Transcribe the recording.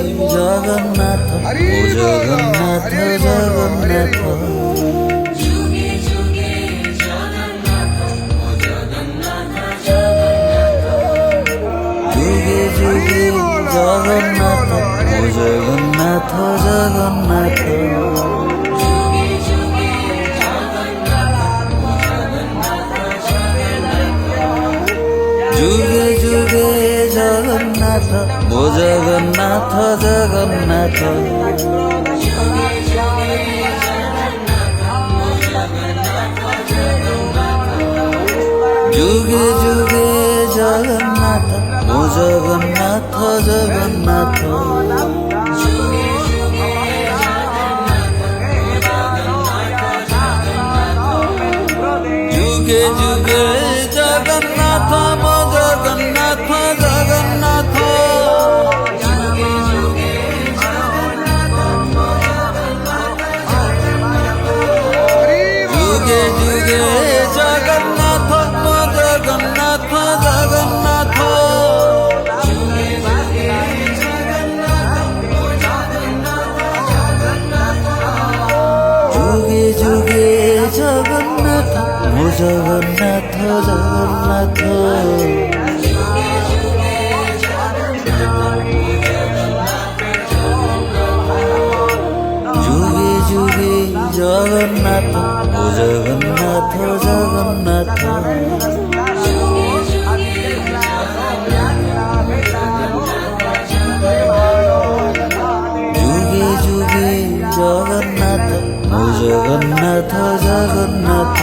জগন্নাথ ও জগন্নাথ জগন্নাথ যুগে যুগে জগন্নাথ ও জগন্নাথ জগন্নাথ যুগে যুগে জগন্নাথ ও জগন্নাথ জগন্নাথ যুগে যুগে জগন্নাথ ও জগন্নাথ জগন্নাথ যুগে যুগে জগন্নাথ ও জগন্নাথ জগন্নাথ যুগে যুগে জগন্নাথ ও জগন্নাথ জগন্নাথ যুগে যুগে জগন্নাথ ও জগন্নাথ জগন্নাথ যুগে যুগে যুগে যুগে জগন্নাথ মো জগন্নাথ জগন্নাথ যুগে যুগে যুগে যুগে জগন্নাথ মো জগন্নাথ জগন্নাথ যুগে যুগে জগন্নাথ ও জগন্নাথ জগন্নাথ যুগে যুগে জগন্নাথ মো জগন্নাথ জগন্নাথ যুগে যুগে যুগে যুগে জগন্নাথ ও জগন্নাথ জগন্নাথ যুগে যুগে যুগে যুগে জগন্নাথ ও জগন্নাথ জগন্নাথ